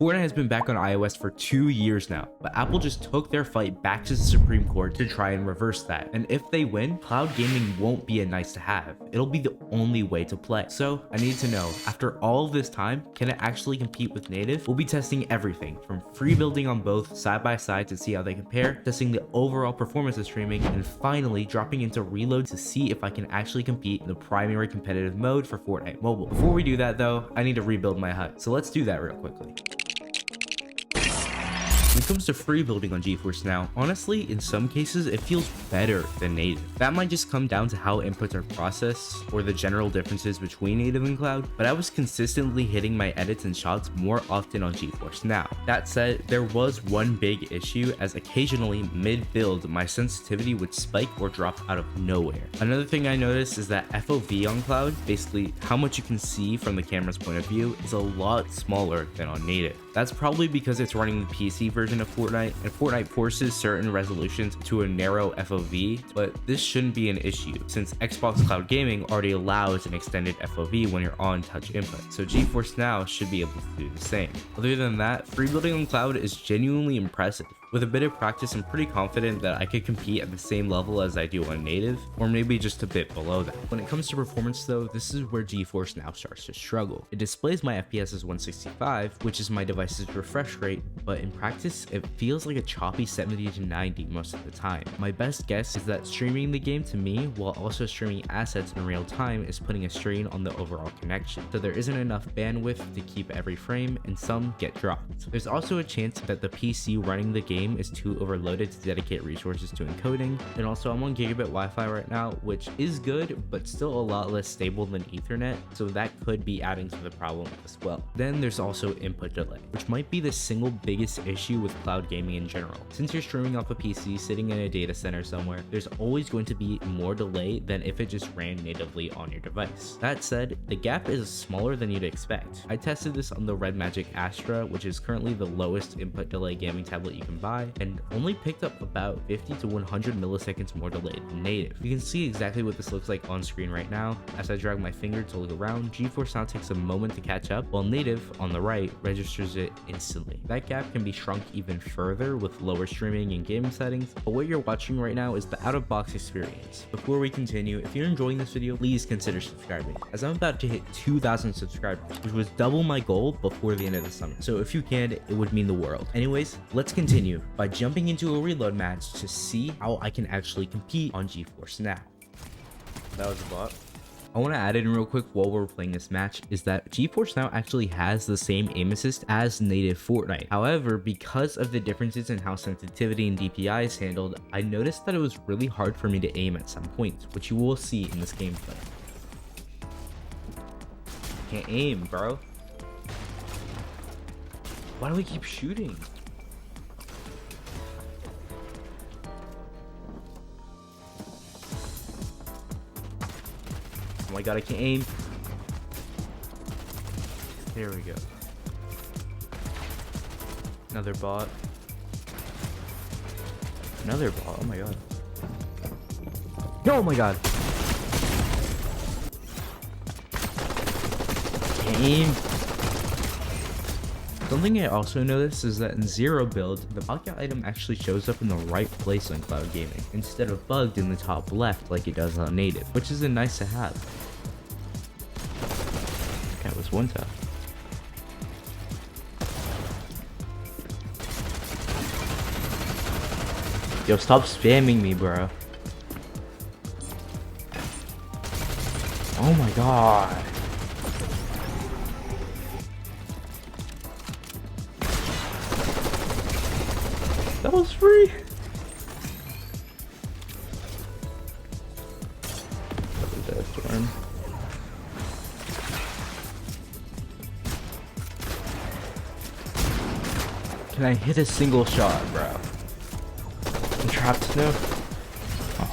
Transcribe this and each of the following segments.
Fortnite has been back on iOS for 2 years now, but Apple just took their fight back to the Supreme Court to try and reverse that. And if they win, cloud gaming won't be a nice to have. It'll be the only way to play. So I need to know, after all of this time, can it actually compete with native? We'll be testing everything from free building on both side by side to see how they compare, testing the overall performance of streaming, and finally dropping into reload to see if I can actually compete in the primary competitive mode for Fortnite Mobile. Before we do that though, I need to rebuild my HUD. So let's do that real quickly. When it comes to free building on GeForce NOW, honestly, in some cases, it feels better than native. That might just come down to how inputs are processed or the general differences between native and cloud, but I was consistently hitting my edits and shots more often on GeForce NOW. That said, there was one big issue, as occasionally mid-build, my sensitivity would spike or drop out of nowhere. Another thing I noticed is that FOV on cloud, basically how much you can see from the camera's point of view, is a lot smaller than on native. That's probably because it's running the PC version of Fortnite, and Fortnite forces certain resolutions to a narrow FOV, but this shouldn't be an issue since Xbox Cloud Gaming already allows an extended FOV when you're on touch input, so GeForce NOW should be able to do the same. Other than that, free building on cloud is genuinely impressive. With a bit of practice, I'm pretty confident that I could compete at the same level as I do on native, or maybe just a bit below that. When it comes to performance though, this is where GeForce NOW starts to struggle. It displays my FPS as 165, which is my device's refresh rate, but in practice, it feels like a choppy 70 to 90 most of the time. My best guess is that streaming the game to me, while also streaming assets in real time, is putting a strain on the overall connection, so there isn't enough bandwidth to keep every frame, and some get dropped. There's also a chance that the PC running the game is too overloaded to dedicate resources to encoding, and also I'm on gigabit Wi-Fi right now, which is good but still a lot less stable than Ethernet, so that could be adding to the problem as well. Then there's also input delay, which might be the single biggest issue with cloud gaming in general. Since you're streaming off a PC sitting in a data center somewhere, there's always going to be more delay than if it just ran natively on your device. That said, the gap is smaller than you'd expect. I tested this on the Red Magic Astra, which is currently the lowest input delay gaming tablet you can buy, and only picked up about 50 to 100 milliseconds more delayed than native. You can see exactly what this looks like on screen right now. As I drag my finger to look around, GeForce NOW takes a moment to catch up, while native, on the right, registers it instantly. That gap can be shrunk even further with lower streaming and gaming settings, but what you're watching right now is the out-of-box experience. Before we continue, if you're enjoying this video, please consider subscribing, as I'm about to hit 2,000 subscribers, which was double my goal before the end of the summer. So if you can, it would mean the world. Anyways, let's continue by jumping into a reload match to see how I can actually compete on GeForce NOW. That was a bot. I want to add in real quick while we're playing this match is that GeForce NOW actually has the same aim assist as native Fortnite. However, because of the differences in how sensitivity and DPI is handled, I noticed that it was really hard for me to aim at some points, which you will see in this gameplay. Can't aim, bro. Why do we keep shooting? Oh my god, I can't aim. There we go. Another bot. Another bot. Oh my god. Oh my god. Can't aim. Something I also noticed is that in zero build, the bot item actually shows up in the right place on cloud gaming, instead of bugged in the top left like it does on native, which is a nice to have. That was one tap. Yo, stop spamming me, bro. Oh my god. That was free. That was that storm. Can I hit a single shot, bro? I'm trapped now.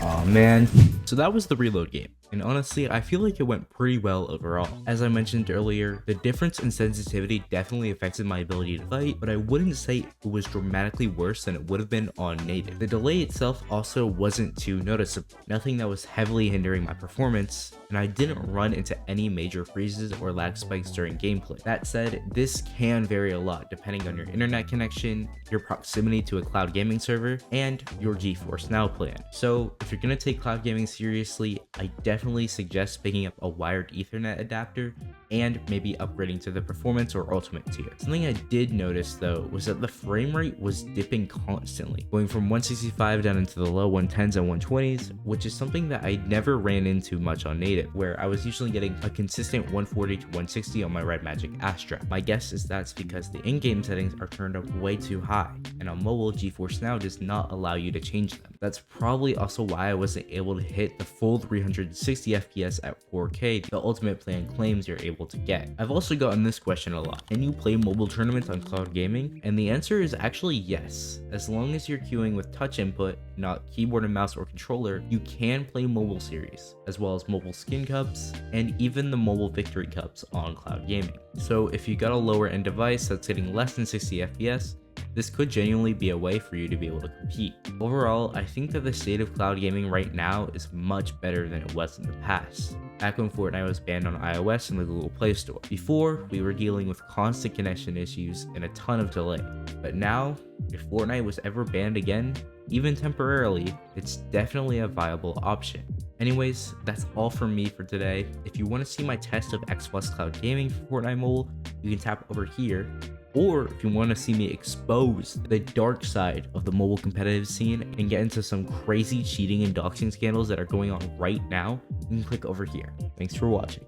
Oh man. So that was the reload game. And honestly, I feel like it went pretty well overall. As I mentioned earlier, the difference in sensitivity definitely affected my ability to fight, but I wouldn't say it was dramatically worse than it would have been on native. The delay itself also wasn't too noticeable, nothing that was heavily hindering my performance, and I didn't run into any major freezes or lag spikes during gameplay. That said, this can vary a lot depending on your internet connection, your proximity to a cloud gaming server, and your GeForce NOW plan. So if you're gonna take cloud gaming seriously, I definitely suggest picking up a wired Ethernet adapter and maybe upgrading to the performance or ultimate tier. Something I did notice though was that the frame rate was dipping constantly, going from 165 down into the low 110s and 120s, which is something that I never ran into much on native, where I was usually getting a consistent 140 to 160 on my Red Magic Astra. My guess is that's because the in-game settings are turned up way too high, and on mobile, GeForce NOW does not allow you to change them. That's probably also why I wasn't able to hit the full 360 FPS at 4K the ultimate plan claims you're able to get. I've also gotten this question a lot: can you play mobile tournaments on cloud gaming? And the answer is actually yes. As long as you're queuing with touch input, not keyboard and mouse or controller, you can play mobile series, as well as mobile skin cups, and even the mobile victory cups on cloud gaming. So if you got a lower end device that's hitting less than 60 FPS, this could genuinely be a way for you to be able to compete. Overall, I think that the state of cloud gaming right now is much better than it was in the past. Back when Fortnite was banned on iOS and the Google Play Store. Before, we were dealing with constant connection issues and a ton of delay. But now, if Fortnite was ever banned again, even temporarily, it's definitely a viable option. Anyways, that's all from me for today. If you want to see my test of X Plus Cloud Gaming for Fortnite Mobile, you can tap over here. Or if you want to see me expose the dark side of the mobile competitive scene and get into some crazy cheating and doxing scandals that are going on right now, you can click over here. Thanks for watching.